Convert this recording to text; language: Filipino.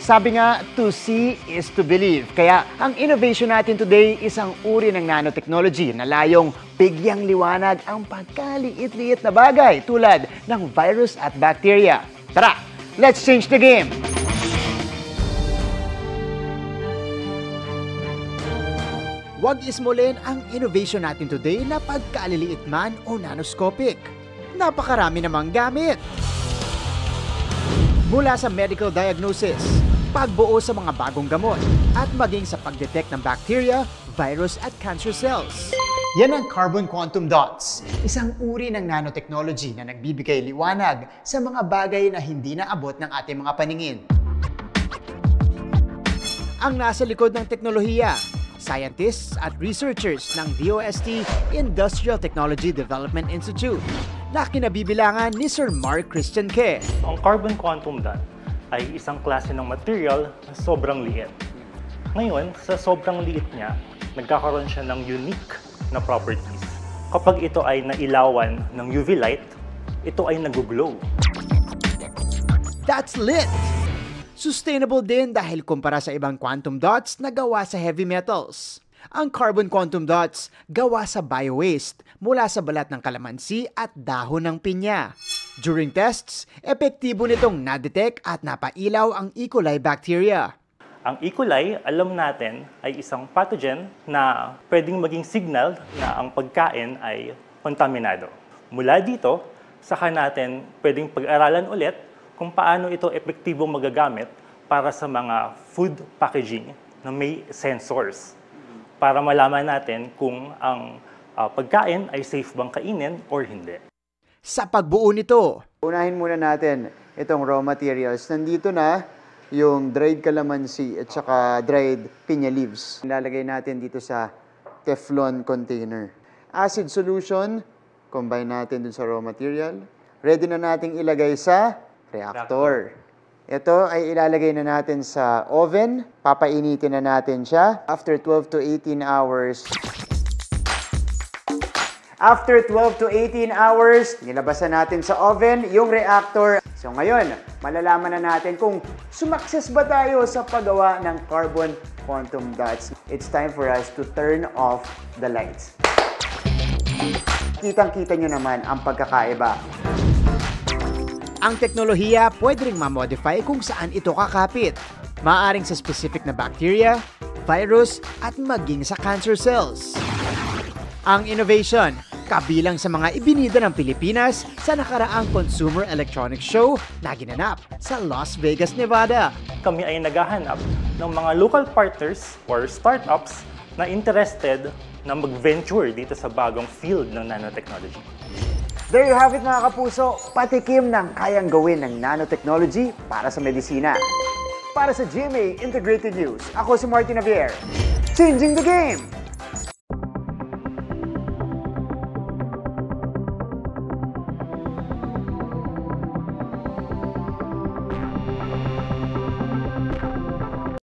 Sabi nga, to see is to believe. Kaya ang innovation natin today isang uri ng nanotechnology na layong bigyang liwanag ang pagkaliit-liit na bagay tulad ng virus at bacteria. Tara, let's change the game! Huwag ismulin ang innovation natin today na pagkaliliit man o nanoscopic. Napakarami namang gamit. Mula sa medical diagnosis, pagbuo sa mga bagong gamot, at maging sa pagdetect ng bacteria, virus at cancer cells. Yan ang carbon quantum dots, isang uri ng nanotechnology na nagbibigay liwanag sa mga bagay na hindi naabot ng ating mga paningin. Ang nasa likod ng teknolohiya, scientists at researchers ng DOST Industrial Technology Development Institute na kinabibilangan ni Sir Mark Christian Ke. Ang carbon quantum dot ay isang klase ng material na sobrang liit. Ngayon, sa sobrang liit niya, nagkakaroon siya ng unique na properties. Kapag ito ay nailawan ng UV light, ito ay nag-glow. That's lit! Sustainable din dahil kumpara sa ibang quantum dots na gawa sa heavy metals. Ang carbon quantum dots gawa sa bio-waste mula sa balat ng kalamansi at dahon ng pinya. During tests, epektibo nitong na-detect at napailaw ang E. coli bacteria. Ang E. coli, alam natin, ay isang pathogen na pwedeng maging signal na ang pagkain ay kontaminado. Mula dito, saka natin pwedeng pag-aralan ulit kung paano ito epektibo magagamit para sa mga food packaging na may sensors. Para malaman natin kung ang pagkain ay safe bang kainin or hindi. Sa pagbuo nito, unahin muna natin itong raw materials. Nandito na yung dried calamansi at saka dried piña leaves. Ilalagay natin dito sa Teflon container. Acid solution, combine natin dun sa raw material. Ready na nating ilagay sa reactor. Ito ay ilalagay na natin sa oven. Papainitin na natin siya. After 12 to 18 hours, nilabasan natin sa oven yung reactor. So ngayon, malalaman na natin kung sumakses ba tayo sa paggawa ng carbon quantum dots. It's time for us to turn off the lights. Kitang-kita nyo naman ang pagkakaiba. Ang teknolohiya pwede ring ma-modify kung saan ito kakapit. Maaring sa specific na bacteria, virus, at maging sa cancer cells. Ang innovation, kabilang sa mga ibinida ng Pilipinas sa nakaraang Consumer Electronics Show na ginanap sa Las Vegas, Nevada. Kami ay naghahanap ng mga local partners or startups na interested na mag-venture dito sa bagong field ng nanotechnology. There you have it mga kapuso, patikim ng kayang gawin ng nanotechnology para sa medisina. Para sa GMA Integrated News, ako si Martin Javier. Changing the game!